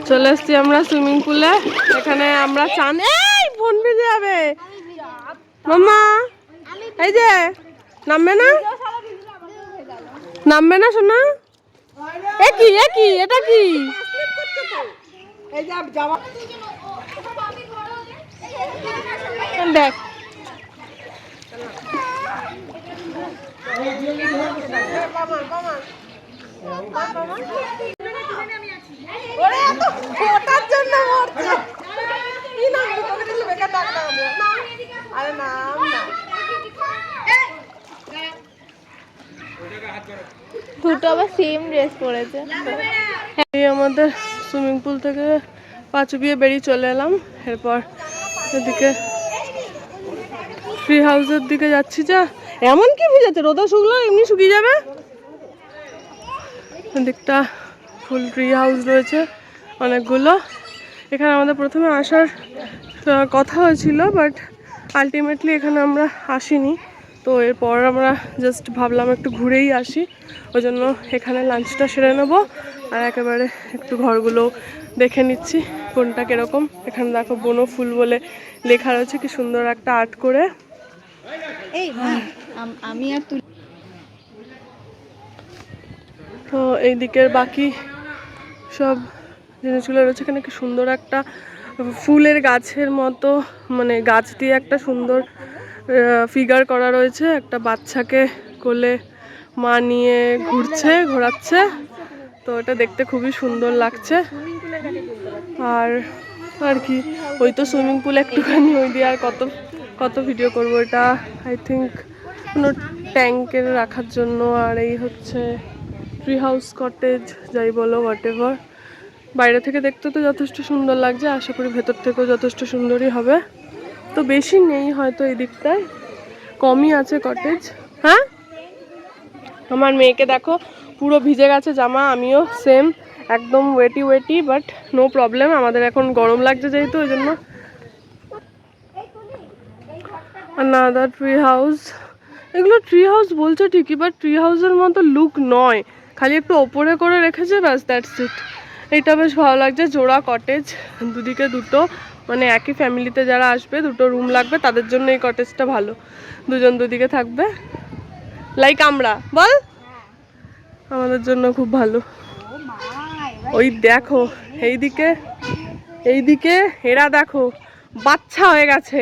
চলে এসছি আমরা সুইমিং পুলে। এখানে আমরা চান, এই ফোন ভিজে যাবে মাম্মা। এই যে নামবে না, নামবে না শোনা। একই এটা কি? দেখ দুটো আবার সেম ড্রেস পরেছে। আমাদের সুইমিং পুল থেকে পা চুপিয়ে বেরিয়ে চলে এলাম। এরপর এদিকে ট্রি হাউসের দিকে যাচ্ছি। যা এমন কি ভিজেছে, রোদে শুকলো এমনি শুকিয়ে যাবে। এদিকটা ফুল ট্রি হাউস রয়েছে অনেকগুলো। এখানে আমাদের প্রথমে আসার কথা হয়েছিল, বাট আলটিমেটলি এখানে আমরা আসিনি। তো এরপর আমরা জাস্ট ভাবলাম একটু ঘুরেই আসি, ওই জন্য এখানে লাঞ্চটা সেরে নেবো আর একেবারে একটু ঘরগুলো দেখে নিচ্ছি কোনটা কীরকম। এখানে দেখো বনো ফুল বলে লেখা রয়েছে, কি সুন্দর একটা আর্ট করে। আমি আর তুই তো এই দিকের বাকি সব জিনিসগুলো রয়েছে। এখানে কি সুন্দর একটা ফুলের গাছের মতো, মানে গাছ দিয়ে একটা সুন্দর ফিগার করা রয়েছে। একটা বাচ্চাকে কোলে মা নিয়ে ঘোরাচ্ছে। তো এটা দেখতে খুবই সুন্দর লাগছে। আর কি ওই তো সুইমিং পুল একটুখানি, ওই দিয়ে আর কত ভিডিও করবো। এটা আই থিঙ্ক কোনো ট্যাঙ্কের রাখার জন্য। আর এই হচ্ছে ট্রি হাউস কটেজ, যাই বলো হোয়াট এভার। বাইরে থেকে দেখতে তো যথেষ্ট সুন্দর লাগছে, আশা করি ভেতর থেকেও যথেষ্ট সুন্দরই হবে। তো বেশি নেই হয়তো এই দিকটায়, কমই আছে কটেজ। হ্যাঁ, আমার মেয়েকে দেখো পুরো ভিজে গেছে জামা, আমিও সেম একদম ওয়েটি, বাট নো প্রবলেম। আমাদের এখন গরম লাগছে যেহেতু, ওই জন্য। Another tree house. এগুলো ট্রি হাউস বলছে ঠিকই, বাট ট্রি হাউসের মতো লুক নয়, খালি একটু ওপরে করে রেখেছে, ব্যাস দ্যাটস ইট। এটা বেশ ভালো লাগছে। জোড়া কটেজ, দুদিকে দুটো, মানে একই ফ্যামিলিতে যারা আসবে দুটো রুম লাগবে তাদের জন্য এই কটেজটা ভালো। দুজন দুদিকে থাকবে, লাইক আমরা, বল আমাদের জন্য খুব ভালো। ওই দেখো এইদিকে এরা দেখো বাচ্চা হয়ে গেছে,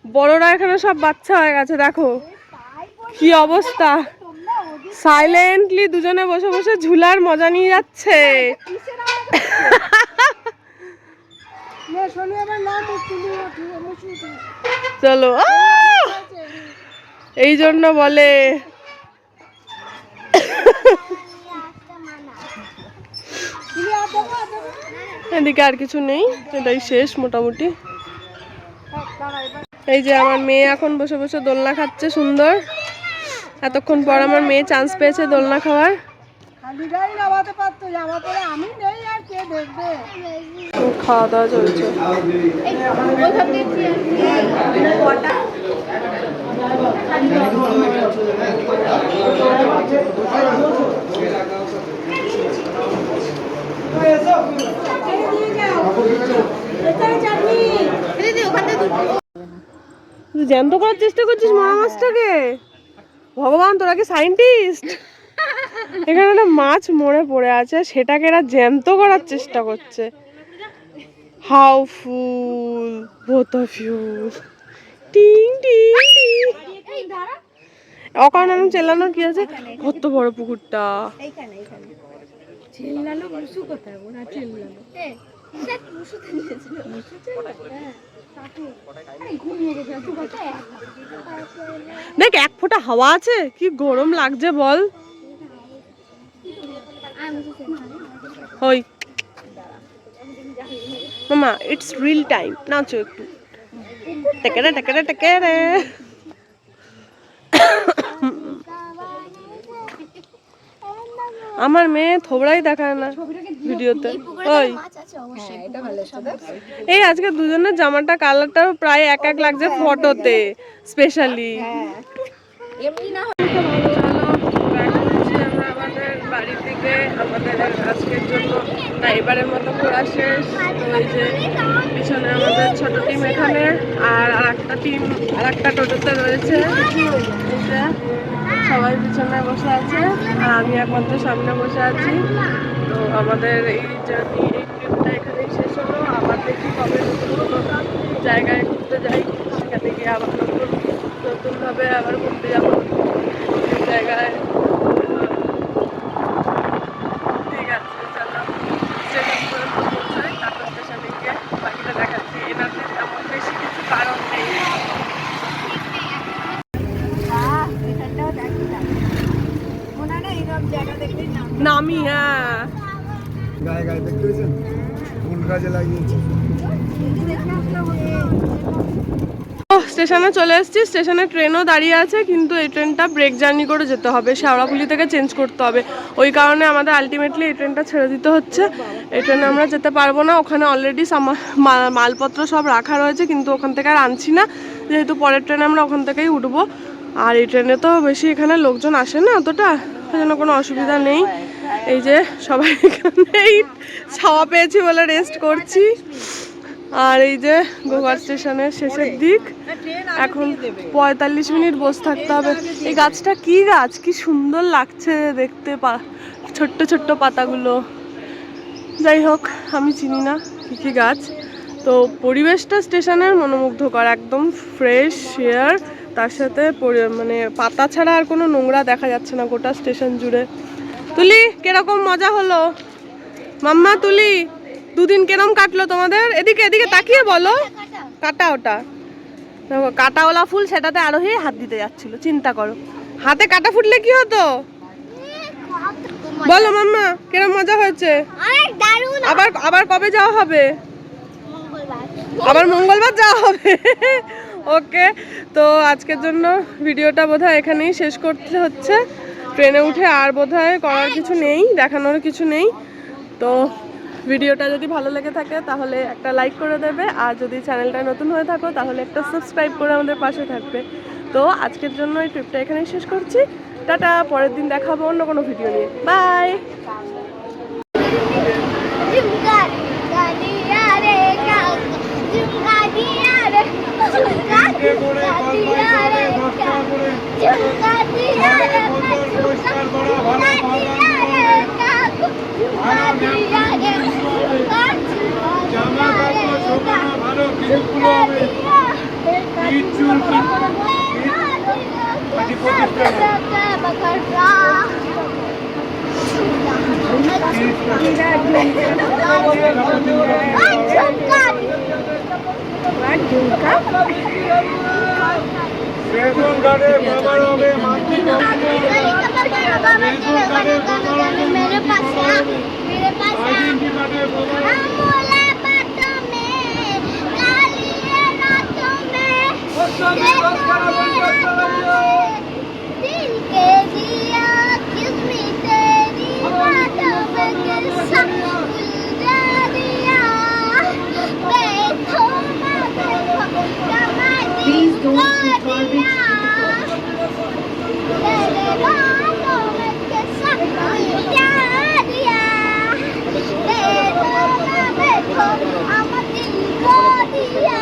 বড়রা এখানে সব বাচ্চা হয়ে গেছে। দেখো কি অবস্থা, সাইলেন্টলি দুজনে বসে বসে ঝুলার মজা নিয়ে যাচ্ছে। চলো, এই জন্য বলে এদিকে আর কিছু নেই, এটাই শেষ মোটামুটি। এই যে আমার মেয়ে এখন বসে বসে দোলনা খাচ্ছে সুন্দর। এতক্ষণ পর আমার মেয়ে চান্স পেয়েছে দোলনা খাওয়ার। খাওয়া দাওয়া চলছে। জ্যান্ত করার চেষ্টা করছিস মা মাছটাকে? ভগবান, তোরা কি সায়েন্টিস্ট? এখানে একটা মাছ মরে পড়ে আছে, সেটাকে এরা জ্যান্ত করার চেষ্টা করছে। How full both of you. টিং টিং টিং। অকারণ চেল্লানোর কি আছে? কত বড় পুকুরটা। দেখ এক ফোঁটা হাওয়া আছে, কি গরম লাগছে বল। ওই মামা, ইটস রিল টাইম, নাচো একটু। টেকেরে টেকেরে টেকেরে। আমার মেয়ে থোবড়াই দেখায় না ভিডিওতে। ওই এই আজকে দুজনের জামাটা কালারটা প্রায় এক লাগছে ফটোতে স্পেশালি। চলো ব্যাক করছি আমরা আমাদের বাড়ির দিকে। আমাদের আজকের জন্য তাই এবারের মতো ঘোরা শেষ। তো এই যে পিছনে আমাদের ছোট টিম এখানে, আর একটা টিম আর একটা টোটোতে রয়েছে। এই যে সবাই পিছনে বসে আছে আর আমি একমাত্র সামনে বসে আছি। তো আমাদের এই জার্নি, এই ট্রিপটা এখানেই শেষ হলো। আবার দেখি কবে নতুন কোনো জায়গায় ঘুরতে যাই, সেখানে গিয়ে আবার নতুনভাবে আবার ঘুরতে যাবো নতুন জায়গায়। ঠিক আছে, চলো স্টেশন পর্যন্ত পৌঁছাই, তারপর স্টেশনে গিয়ে বাকিটা দেখাচ্ছি। এনাতে তেমন বেশি কিছু কারণ নেই। নামি, হ্যাঁ গায়ে গায়ে দেখতে পেয়েছেন, ফুল গাছে লাগিয়েছে। স্টেশনে চলে এসেছি। স্টেশনে ট্রেনও দাঁড়িয়ে আছে, কিন্তু এই ট্রেনটা ব্রেক জার্নি করে যেতে হবে, শেওড়াফুলি থেকে চেঞ্জ করতে হবে। ওই কারণে আমাদের আলটিমেটলি এই ট্রেনটা ছেড়ে দিতে হচ্ছে। এই ট্রেনে আমরা যেতে পারবো না, ওখানে অলরেডি মালপত্র সব রাখা রয়েছে, কিন্তু ওখান থেকে আর আনছি না, যেহেতু পরের ট্রেনে আমরা ওখান থেকেই উঠবো। আর এই ট্রেনে তো বেশি এখানে লোকজন আসে না অতটা, সেই জন্য কোনো অসুবিধা নেই। এই যে সবাই এখানেই ছাওয়া পেয়েছি বলে রেস্ট করছি। আর এই যে গোঘাট স্টেশনের শেষের দিক, এখন 45 মিনিট বসে থাকতে হবে। এই গাছটা কি গাছ, কি সুন্দর লাগছে দেখতে, ছোট্ট ছোট্ট পাতাগুলো। যাই হোক, আমি চিনি না কি কি গাছ। তো পরিবেশটা স্টেশনের মনোমুগ্ধকর, একদম ফ্রেশ এয়ার, তার সাথে মানে পাতা ছাড়া আর কোনো নোংরা দেখা যাচ্ছে না গোটা স্টেশন জুড়ে। তুলি, কিরকম মজা হলো মাম্মা? তুলি, দুদিন কেরম কাটলো তোমাদের? এদিকে এদিকে তাকিয়ে বলো। কাটা, ওটা কাটাওয়ালা ফুল, সেটাতে আরোহী হাত দিতে যাচ্ছিল, চিন্তা করো। হাতে কাটা ফুটলে কি হতো বলো মাম্মা, কিরম মজা হয়েছে? আবার আবার কবে যাওয়া হবে? আবার মঙ্গলবার যাওয়া হবে। ওকে, তো আজকের জন্য ভিডিওটা বোধহয় এখানেই শেষ করতে হচ্ছে। ট্রেনে উঠে আর বোধহয় করার কিছু নেই, দেখানোর কিছু নেই। তো ভিডিওটা যদি ভালো লেগে থাকে তাহলে একটা লাইক করে দেবে, আর যদি চ্যানেলটা নতুন হয়ে থাকো তাহলে একটা সাবস্ক্রাইব করে আমাদের পাশে থাকবে। তো আজকের জন্য এই ট্রিপটা এখানেই শেষ করছি। টাটা, পরের দিন দেখাবো অন্য কোনো ভিডিও নিয়ে। বাই। জামা কাপড় শোকানো ভালো, কিছুগুলো হবে কিচ্ছু বেগুন গাড়ে বাবার হবে, মাটি मेरे पास दिल के दिया किस्मी तेरी बातों में कैसा उलझा दिया। देखो ना देखो जमाती को दिया, तेरे बातों में कैसा उलझा दिया। देखो ना देखो हम दिल को दिया।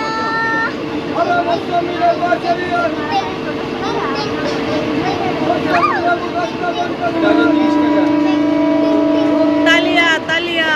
তালিয়া তালিয়া।